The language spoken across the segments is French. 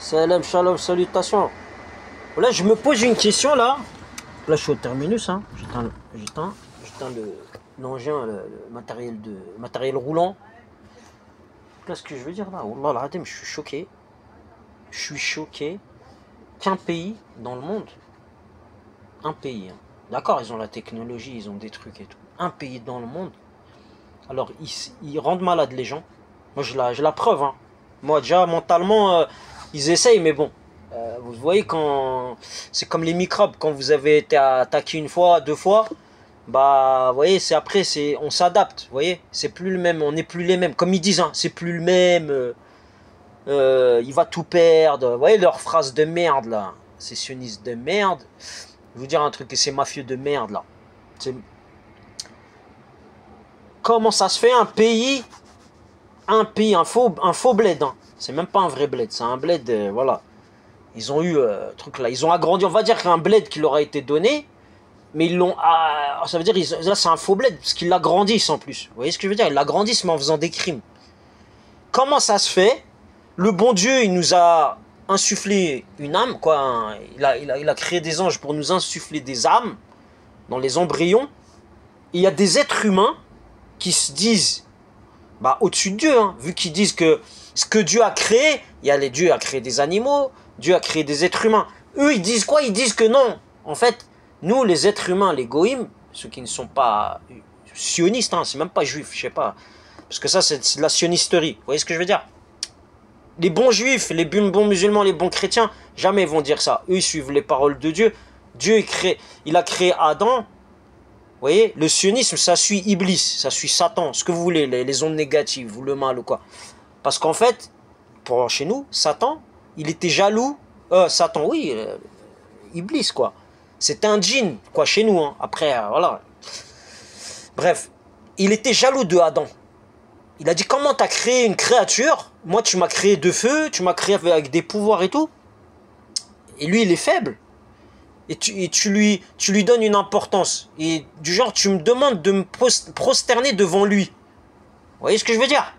Salam, shalom, salutations. Là, je me pose une question là. Là, je suis au terminus. Hein. J'éteins l'engin, le matériel roulant. Qu'est-ce que je veux dire là? Wallah al-Azim, je suis choqué. Je suis choqué qu'un pays dans le monde, un pays, hein, d'accord, ils ont la technologie, ils ont des trucs et tout. Un pays dans le monde, alors ils rendent malades les gens. Moi, j'ai la preuve. Hein. Moi, déjà, mentalement, ils essayent, mais bon. Vous voyez, quand c'est comme les microbes, quand vous avez été attaqué une fois, deux fois, bah, vous voyez, on s'adapte, vous voyez, c'est plus le même, on n'est plus les mêmes. Comme ils disent, hein, c'est plus le même, il va tout perdre. Vous voyez leur phrase de merde, là, ces sionistes de merde. Je vais vous dire un truc, c'est mafieux de merde, là. Comment ça se fait un faux bled, hein. C'est même pas un vrai bled, c'est un bled, voilà. Ils ont eu truc là, ils ont agrandi, on va dire qu'un bled qui leur a été donné, mais ils l'ont, ça veut dire, là c'est un faux bled, parce qu'ils l'agrandissent en plus. Vous voyez ce que je veux dire? Ils l'agrandissent mais en faisant des crimes. Comment ça se fait? Le bon Dieu, il nous a insufflé une âme, quoi. Hein. Il a créé des anges pour nous insuffler des âmes dans les embryons. Et il y a des êtres humains qui se disent bah, au-dessus de Dieu, hein, vu qu'ils disent que ce que Dieu a créé, Dieu a créé des animaux, Dieu a créé des êtres humains. Eux, ils disent quoi? Ils disent que non. En fait, nous, les êtres humains, les goïms, ceux qui ne sont pas sionistes, hein, c'est même pas juifs, je sais pas. Parce que ça, c'est de la sionisterie. Vous voyez ce que je veux dire? Les bons juifs, les bons musulmans, les bons chrétiens, jamais ils vont dire ça. Eux, ils suivent les paroles de Dieu. Dieu, il a créé Adam. Vous voyez, le sionisme, ça suit Iblis, ça suit Satan, ce que vous voulez, les ondes négatives ou le mal ou quoi. Parce qu'en fait, chez nous, Satan, il était jaloux. Satan, oui, Iblis, quoi. C'était un djinn, quoi, chez nous. Hein. Après, voilà. Bref, il était jaloux de Adam. Il a dit, comment t'as créé une créature? Moi, tu m'as créé de feu, tu m'as créé avec des pouvoirs et tout. Et lui, il est faible. Et tu lui donnes une importance. Et du genre, tu me demandes de me prosterner devant lui. Vous voyez ce que je veux dire?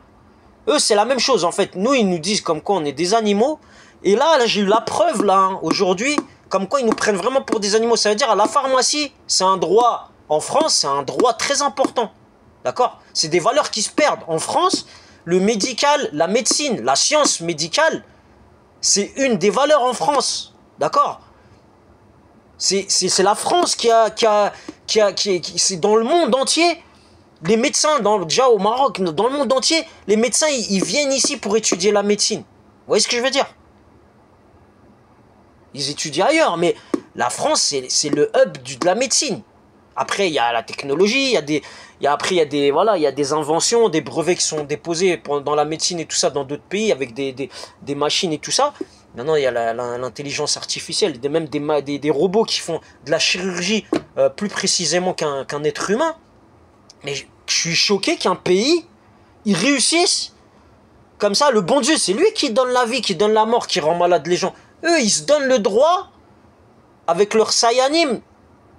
Eux, c'est la même chose, en fait. Nous, ils nous disent comme quoi on est des animaux. Et là j'ai eu la preuve, là, hein, aujourd'hui, comme quoi ils nous prennent vraiment pour des animaux. Ça veut dire, à la pharmacie, c'est un droit, en France, c'est un droit très important. D'accord? C'est des valeurs qui se perdent. En France, le médical, la médecine, la science médicale, c'est une des valeurs en France. D'accord? C'est la France c'est dans le monde entier. Les médecins, déjà au Maroc, dans le monde entier, les médecins, ils viennent ici pour étudier la médecine. Vous voyez ce que je veux dire? Ils étudient ailleurs, mais la France, c'est le hub de la médecine. Après, il y a la technologie, il y a des inventions, des brevets qui sont déposés dans la médecine et tout ça dans d'autres pays avec des machines et tout ça. Maintenant, il y a l'intelligence artificielle, même des robots qui font de la chirurgie plus précisément qu'un être humain. Mais je suis choqué qu'un pays, il réussisse comme ça. Le bon Dieu, c'est lui qui donne la vie, qui donne la mort, qui rend malade les gens. Eux, ils se donnent le droit, avec leur sayanim,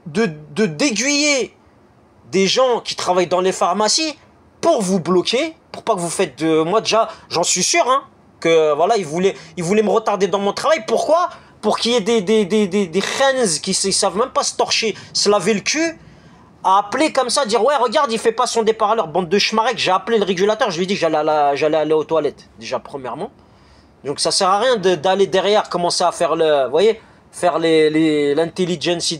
de d'aiguiller des gens qui travaillent dans les pharmacies pour vous bloquer, pour pas que vous faites de... Moi déjà, j'en suis sûr, hein, que voilà, ils voulaient me retarder dans mon travail. Pourquoi? Pour qu'il y ait des khans qui ne savent même pas se torcher, se laver le cul, à appeler comme ça, dire ouais regarde il fait pas son départ à l'heure, bande de schmarek. J'ai appelé le régulateur, je lui ai dit que j'allais aller aux toilettes, déjà premièrement. Donc ça sert à rien d'aller derrière, commencer à faire vous voyez, faire l'intelligence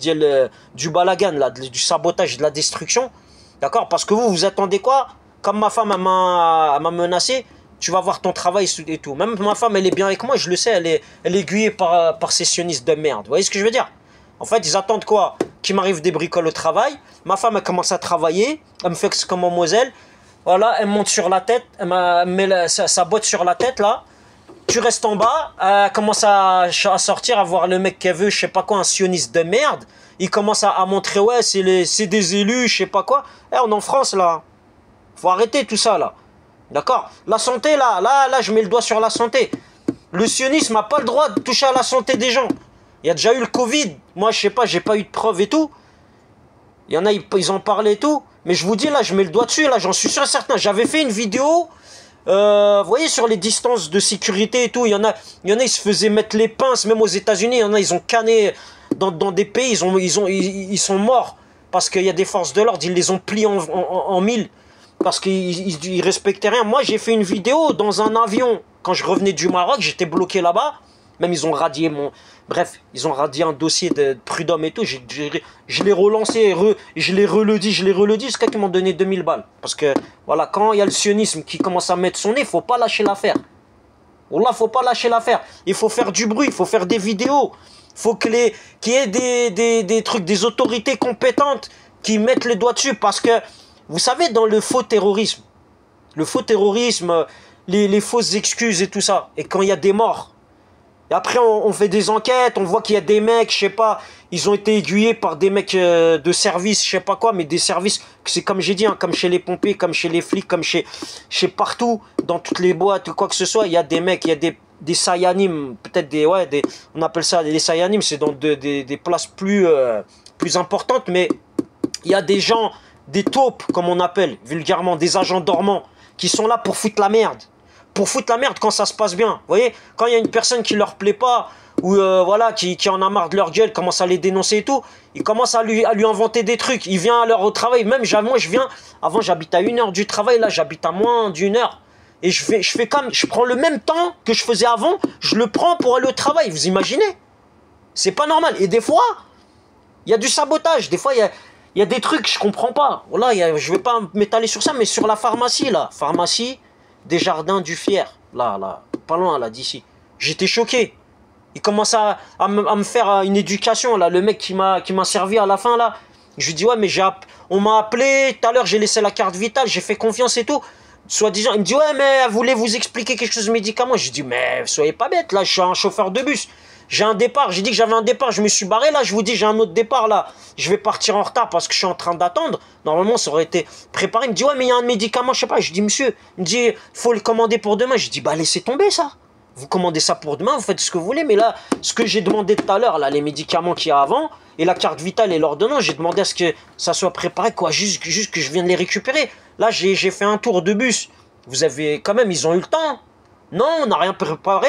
du balagan, là, du sabotage, de la destruction. D'accord? Parce que vous attendez quoi? Comme ma femme m'a menacé, tu vas voir ton travail et tout. Même ma femme, elle est bien avec moi, je le sais, elle est aiguillée par ces sionistes de merde. Vous voyez ce que je veux dire? En fait, ils attendent quoi? Qu'il m'arrive des bricoles au travail. Ma femme, elle commence à travailler. Elle me fait comme mademoiselle. Voilà, elle monte sur la tête. Elle met sa botte sur la tête, là. Tu restes en bas. Elle commence à sortir, à voir le mec qu'elle veut, je sais pas quoi, un sioniste de merde. Il commence à montrer, ouais, c'est des élus, je sais pas quoi. Eh, on est en France, là. Faut arrêter tout ça, là. D'accord? La santé, là, je mets le doigt sur la santé. Le sionisme n'a pas le droit de toucher à la santé des gens. Il y a déjà eu le Covid. Moi, je sais pas, j'ai pas eu de preuves et tout. Il y en a, ils en parlaient et tout. Mais je vous dis, là, je mets le doigt dessus, là, j'en suis sûr et certain. J'avais fait une vidéo Vous voyez, sur les distances de sécurité et tout, il y en a, ils se faisaient mettre les pinces, même aux États-Unis, il y en a, ils ont canné dans des pays, ils sont morts parce qu'il y a des forces de l'ordre, ils les ont pliés en mille parce qu'ils respectaient rien. Moi, j'ai fait une vidéo dans un avion quand je revenais du Maroc, j'étais bloqué là-bas. Même ils ont radié mon... Bref, ils ont radié un dossier de prud'homme et tout. Je l'ai relancé, je l'ai reledit, jusqu'à qu'ils m'ont donné 2000 balles. Parce que, voilà, quand il y a le sionisme qui commence à mettre son nez, il ne faut pas lâcher l'affaire. Wallah, faut pas lâcher l'affaire. Il faut faire du bruit, il faut faire des vidéos. Il faut qu'il y ait des trucs, des autorités compétentes qui mettent le doigt dessus. Parce que, vous savez, dans le faux terrorisme, les fausses excuses et tout ça, et quand il y a des morts, et après on fait des enquêtes, on voit qu'il y a des mecs, je sais pas, ils ont été aiguillés par des mecs de service, je sais pas quoi, mais des services, c'est comme j'ai dit, hein, comme chez les pompiers, comme chez les flics, comme chez partout, dans toutes les boîtes ou quoi que ce soit, il y a des mecs, il y a des sayanim, peut-être on appelle ça des sayanim, c'est dans des places plus importantes, mais il y a des gens, des taupes, comme on appelle vulgairement, des agents dormants, qui sont là pour foutre la merde. Pour foutre la merde quand ça se passe bien. Vous voyez, quand il y a une personne qui leur plaît pas, ou voilà, qui en a marre de leur gueule, commence à les dénoncer et tout, il commence à lui inventer des trucs. Il vient à l'heure au travail, même moi je viens, avant j'habite à 1 heure du travail, là j'habite à moins d'1 heure. Et je prends le même temps que je faisais avant, je le prends pour aller au travail, vous imaginez? C'est pas normal. Et des fois, il y a du sabotage, des fois il y a des trucs, je comprends pas. Voilà, je vais pas m'étaler sur ça, mais sur la pharmacie, là. Pharmacie des Jardins du Fier. Là, pas loin, là, d'ici. J'étais choqué. Il commence à me faire une éducation, là. Le mec qui m'a servi à la fin, là. Je lui dis, ouais, mais on m'a appelé, tout à l'heure, j'ai laissé la carte vitale, j'ai fait confiance et tout. Soi-disant, il me dit, ouais, mais voulez vous expliquer quelque chose de médicament? Je lui dis, mais soyez pas bête, là, je suis un chauffeur de bus. J'ai un départ, j'ai dit que j'avais un départ, je me suis barré, là, je vous dis, j'ai un autre départ, là. Je vais partir en retard parce que je suis en train d'attendre. Normalement, ça aurait été préparé. Il me dit, ouais, mais il y a un médicament, je sais pas. Je dis, monsieur, il me dit, il faut le commander pour demain. Je dis, bah, laissez tomber ça. Vous commandez ça pour demain, vous faites ce que vous voulez. Mais là, ce que j'ai demandé tout à l'heure, là, les médicaments qu'il y a avant, et la carte vitale et l'ordonnance, j'ai demandé à ce que ça soit préparé, quoi, juste que je vienne les récupérer. Là, j'ai fait un tour de bus. Vous avez, quand même, ils ont eu le temps. Non, on n'a rien préparé,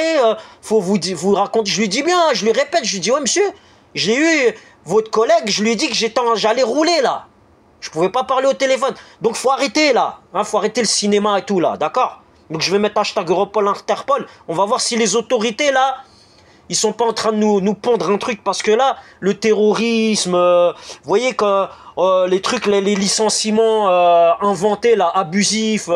faut vous raconter. Je lui dis bien, je lui répète, je lui dis, ouais monsieur, j'ai eu votre collègue, je lui ai dit que j'allais rouler là. Je pouvais pas parler au téléphone. Donc faut arrêter là, hein, faut arrêter le cinéma et tout là, d'accord? Donc je vais mettre hashtag Europol Interpol, on va voir si les autorités là, ils sont pas en train de nous pondre un truc, parce que là, le terrorisme, vous voyez que les trucs, les licenciements inventés là, abusifs,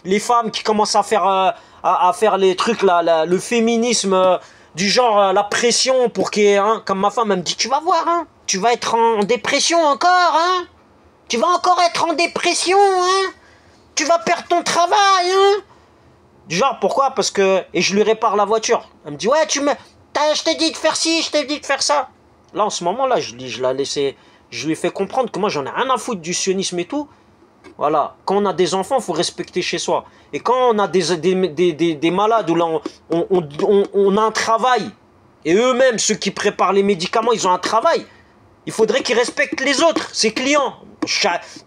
les femmes qui commencent à faire les trucs là, le féminisme du genre la pression pour qu'il y ait, hein, comme ma femme elle me dit, tu vas voir, hein, tu vas être en dépression encore, hein, tu vas encore être en dépression, hein, tu vas perdre ton travail, hein. Du genre, pourquoi? Parce que, et je lui répare la voiture. Elle me dit, ouais, je t'ai dit de faire ci, je t'ai dit de faire ça. Là, en ce moment là, je lui ai fait comprendre que moi j'en ai rien à foutre du sionisme et tout. Voilà, quand on a des enfants, il faut respecter chez soi. Et quand on a des malades où là, on a un travail, et eux-mêmes, ceux qui préparent les médicaments, ils ont un travail, il faudrait qu'ils respectent les autres, ses clients.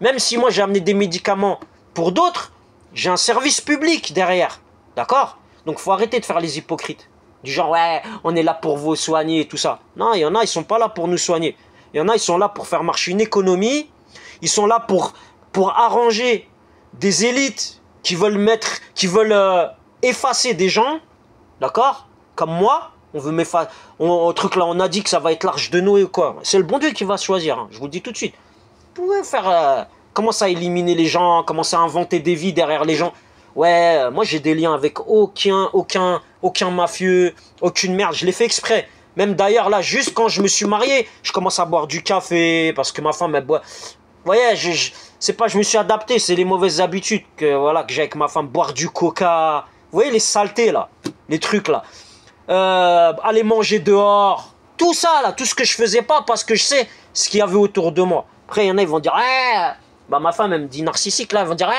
Même si moi j'ai amené des médicaments pour d'autres, j'ai un service public derrière. D'accord? Donc il faut arrêter de faire les hypocrites. Du genre, ouais, on est là pour vous soigner et tout ça. Non, il y en a, ils sont pas là pour nous soigner. Il y en a, ils sont là pour faire marcher une économie. Ils sont là pour arranger des élites qui veulent effacer des gens, d'accord? Comme moi, on veut m'effacer. Truc là, on a dit que ça va être l'arche de Noé ou quoi. C'est le bon Dieu qui va choisir, hein, je vous le dis tout de suite. Vous pouvez faire... commencer à éliminer les gens, commencer à inventer des vies derrière les gens. Ouais, moi j'ai des liens avec aucun mafieux, aucune merde, je l'ai fait exprès. Même d'ailleurs là, juste quand je me suis marié, je commence à boire du café, parce que ma femme elle boit... Vous voyez, c'est pas je me suis adapté, c'est les mauvaises habitudes que j'ai avec ma femme. Boire du coca, vous voyez les saletés là, les trucs là. Aller manger dehors, tout ça là, tout ce que je faisais pas parce que je sais ce qu'il y avait autour de moi. Après il y en a, ils vont dire, bah ma femme elle me dit narcissique là, ils vont dire,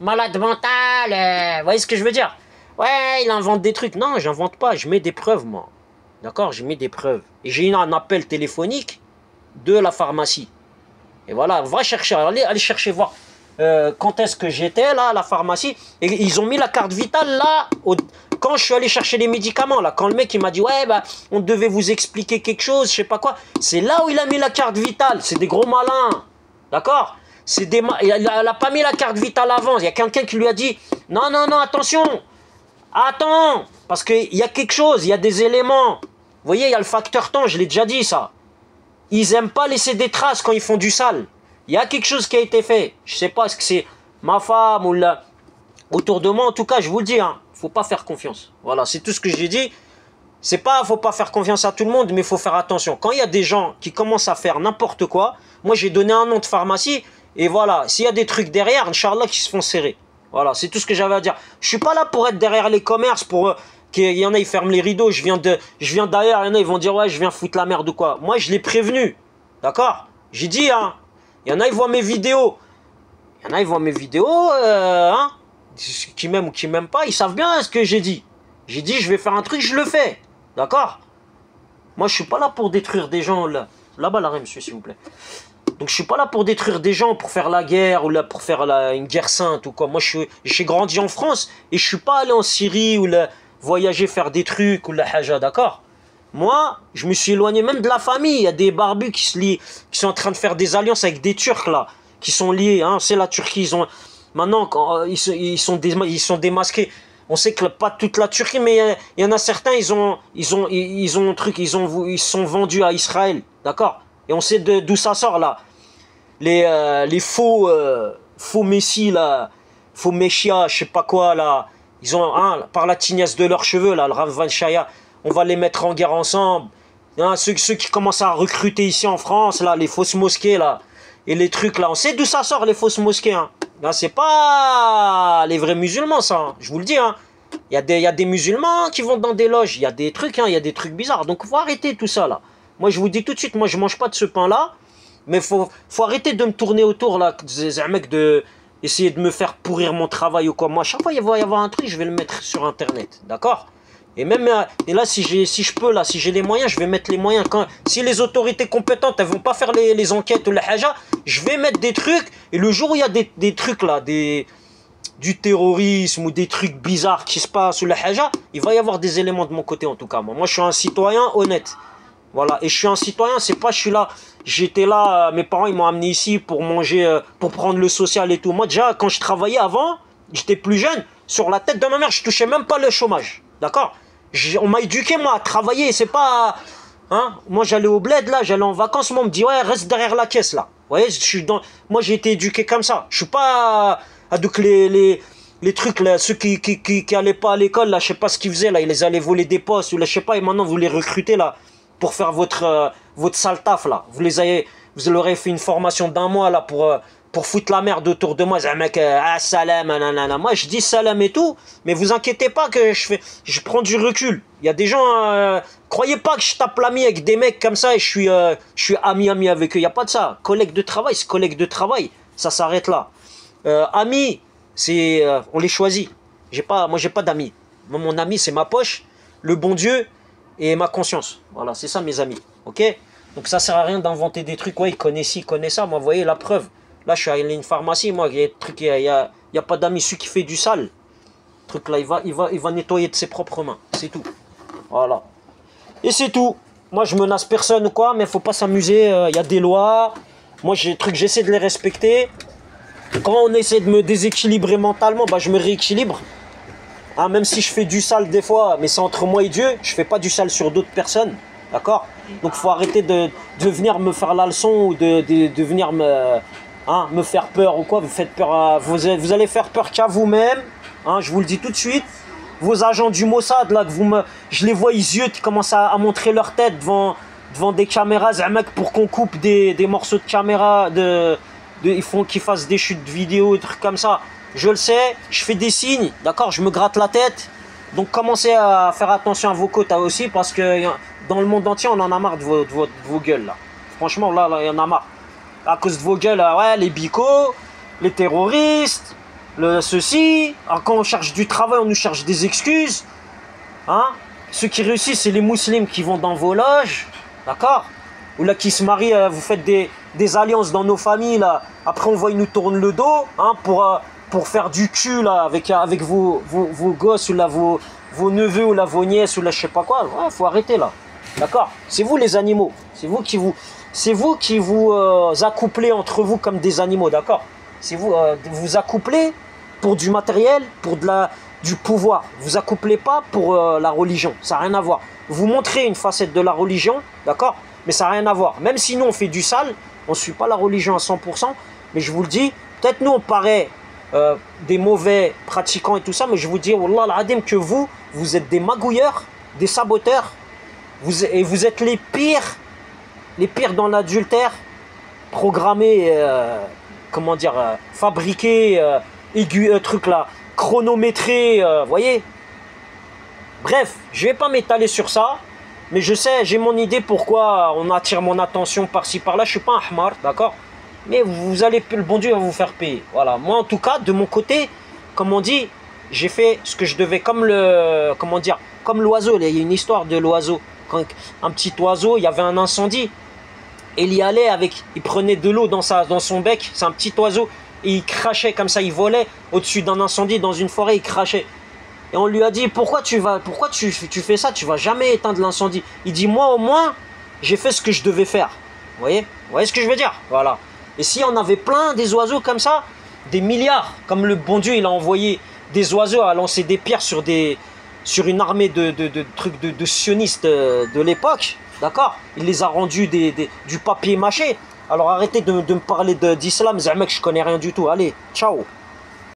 malade mental, vous voyez ce que je veux dire? Ouais, il invente des trucs. Non, j'invente pas, je mets des preuves moi. D'accord, je mets des preuves. Et j'ai eu un appel téléphonique de la pharmacie. Et voilà, va chercher, allez chercher voir. quand est-ce que j'étais là à la pharmacie. Et ils ont mis la carte vitale là, quand je suis allé chercher les médicaments. Là, quand le mec il m'a dit, ouais, bah, on devait vous expliquer quelque chose, je sais pas quoi. C'est là où il a mis la carte vitale. C'est des gros malins. D'accord? Il n'a pas mis la carte vitale avant. Il y a quelqu'un qui lui a dit, non, non, non, attention. Attends, parce qu'il y a quelque chose, il y a des éléments. Vous voyez, il y a le facteur temps, je l'ai déjà dit ça. Ils n'aiment pas laisser des traces quand ils font du sale. Il y a quelque chose qui a été fait. Je ne sais pas, est-ce que c'est ma femme ou autour de moi. En tout cas, je vous le dis, hein, faut pas faire confiance. Voilà, c'est tout ce que j'ai dit. C'est pas, faut pas faire confiance à tout le monde, mais il faut faire attention. Quand il y a des gens qui commencent à faire n'importe quoi, moi j'ai donné un nom de pharmacie, et voilà, s'il y a des trucs derrière, Inch'Allah, qui se font serrer. Voilà, c'est tout ce que j'avais à dire. Je suis pas là pour être derrière les commerces, pour qu'il y en a, ils ferment les rideaux, je viens d'ailleurs, il y en a, ils vont dire, ouais, je viens foutre la merde ou quoi. Moi, je l'ai prévenu, d'accord? J'ai dit, hein, il y en a, ils voient mes vidéos. Il y en a, ils voient mes vidéos, hein, qui m'aiment ou qui m'aiment pas, ils savent bien ce que j'ai dit. J'ai dit, je vais faire un truc, je le fais. D'accord? Moi, je suis pas là pour détruire des gens. Là-bas, là, monsieur, s'il vous plaît. Donc, je suis pas là pour détruire des gens, pour faire la guerre, ou là, pour faire une guerre sainte, ou quoi. Moi, j'ai grandi en France, et je suis pas allé en Syrie, ou voyager, faire des trucs, ou la haja, d'accord? Moi, je me suis éloigné même de la famille. Il y a des barbus qui se lient, qui sont en train de faire des alliances avec des Turcs, là, qui sont liés, hein. C'est la Turquie, ils ont... Maintenant, ils sont démasqués. On sait que pas toute la Turquie, mais il y en a certains, ils sont vendus à Israël, d'accord? Et on sait d'où ça sort là. Les faux messies là, faux messia, je sais pas quoi là. Ils ont par la tignasse de leurs cheveux là, le Rav Van Shaya, on va les mettre en guerre ensemble. Hein, ceux qui commencent à recruter ici en France là, les fausses mosquées là, et les trucs là, on sait d'où ça sort les fausses mosquées. Hein. C'est pas les vrais musulmans, ça, hein. Je vous le dis. Hein. Il y a des musulmans qui vont dans des loges. Il y a des trucs, hein, il y a des trucs bizarres. Donc, il faut arrêter tout ça, là. Moi, je vous dis tout de suite, moi, je ne mange pas de ce pain-là. Mais il faut arrêter de me tourner autour, là. Un mec essayer de me faire pourrir mon travail ou quoi. Moi, à chaque fois, il va y avoir un truc, je vais le mettre sur Internet. D'accord? Et même, et là, si je peux, là, si j'ai les moyens, je vais mettre les moyens. Si les autorités compétentes, elles vont pas faire les enquêtes ou la haja, je vais mettre des trucs. Et le jour où il y a des trucs là, du terrorisme ou des trucs bizarres qui se passent ou la haja, il va y avoir des éléments de mon côté en tout cas. Moi, je suis un citoyen honnête. Voilà. Et je suis un citoyen, c'est pas je suis là. J'étais là, mes parents ils m'ont amené ici pour manger, pour prendre le social et tout. Moi déjà, quand je travaillais avant, j'étais plus jeune, sur la tête de ma mère, je touchais même pas le chômage. D'accord? On m'a éduqué, moi, à travailler. C'est pas... Hein? Moi, j'allais au bled, là, j'allais en vacances. Moi, on me dit, ouais, reste derrière la caisse, là. Vous voyez, moi, j'ai été éduqué comme ça. Je suis pas... Donc, les trucs, là, ceux qui allaient pas à l'école, là, je sais pas ce qu'ils faisaient, là. Ils les allaient voler des postes, ou là, je sais pas, et maintenant, vous les recrutez, là, pour faire votre sale taf, là. Vous leur avez fait une formation d'1 mois, là, pour foutre la merde autour de moi. C'est un mec, salam, nanana. Moi, je dis salam et tout, mais vous inquiétez pas que je prends du recul. Il y a des gens, croyez pas que je tape l'ami avec des mecs comme ça et je suis ami avec eux. Il n'y a pas de ça. Collègue de travail, c'est collègue de travail. Ça s'arrête là. Amis, c'est, on les choisit. Moi, j'ai pas d'amis. Mon ami, c'est ma poche, le bon Dieu et ma conscience. Voilà, c'est ça, mes amis. Ok? Donc, ça sert à rien d'inventer des trucs. Ouais, il connaît ci, il connaît ça. Moi, vous voyez, la preuve. Là, je suis allé à une pharmacie, moi, il y a pas d'amis, celui qui fait du sale. Le truc là, il va nettoyer de ses propres mains. C'est tout. Voilà. Et c'est tout. Moi, je menace personne ou quoi, mais il faut pas s'amuser. Il y a des lois. Moi, j'essaie de les respecter. Quand on essaie de me déséquilibrer mentalement, bah, je me rééquilibre. Hein, même si je fais du sale des fois, mais c'est entre moi et Dieu, je fais pas du sale sur d'autres personnes. D'accord? Donc, il faut arrêter de venir me faire la leçon ou de venir me faire peur ou quoi. Vous faites peur vous allez faire peur qu'à vous-même. Hein, je vous le dis tout de suite. Vos agents du Mossad, là, je les vois, ils ziotent, ils commencent à montrer leur tête devant des caméras, pour qu'on coupe des morceaux de caméra, ils font qu'ils fassent des chutes de vidéo, des trucs comme ça. Je le sais, je fais des signes, d'accord, je me gratte la tête. Donc commencez à faire attention à vos quotas aussi, parce que dans le monde entier, on en a marre de vos gueules, là. Franchement, là, il y en a marre. À cause de vos gueules, ouais, les bicos, les terroristes, ceci. Alors, quand on cherche du travail, on nous cherche des excuses. Hein? Ceux qui réussissent, c'est les musulmans qui vont dans vos loges. D'accord? Ou là, qui se marient, vous faites des alliances dans nos familles, là. Après, on voit, ils nous tournent le dos, hein, pour faire du cul, là, avec vos gosses, ou là, vos neveux, ou là, vos nièces, ou là, je sais pas quoi. Ouais, faut arrêter, là. D'accord? C'est vous, les animaux. C'est vous qui vous accouplez entre vous comme des animaux, d'accord? C'est vous vous accouplez pour du matériel, pour du pouvoir. Vous accouplez pas pour la religion. Ça n'a rien à voir. Vous montrez une facette de la religion, d'accord? Mais ça n'a rien à voir. Même si nous, on fait du sale, on ne suit pas la religion à 100%. Mais je vous le dis, peut-être nous, on paraît des mauvais pratiquants et tout ça, mais je vous dis, Wallah al-Adim, que vous êtes des magouilleurs, des saboteurs, et vous êtes les pires dans l'adultère, programmés, comment dire, fabriqués, truc là, chronométrés, voyez. Bref, je vais pas m'étaler sur ça, mais je sais, j'ai mon idée pourquoi on attire mon attention par-ci par-là. Je suis pas un ahmar, d'accord? Mais vous allez, le bon Dieu va vous faire payer. Voilà, moi en tout cas, de mon côté, comme on dit, j'ai fait ce que je devais, comme comme l'oiseau. Il y a une histoire de l'oiseau. Quand un petit oiseau, il y avait un incendie, et il y allait il prenait de l'eau dans son bec, c'est un petit oiseau, et il crachait comme ça, il volait au-dessus d'un incendie dans une forêt, il crachait. Et on lui a dit, pourquoi tu fais ça, tu vas jamais éteindre l'incendie. Il dit, moi au moins, j'ai fait ce que je devais faire. Vous voyez ce que je veux dire? Voilà. Et si on avait plein des oiseaux comme ça, des milliards, comme le bon Dieu, il a envoyé des oiseaux à lancer des pierres sur une armée de sionistes de l'époque, d'accord? Il les a rendus du papier mâché. Alors arrêtez de me parler d'islam, Zamek, je connais rien du tout. Allez, ciao.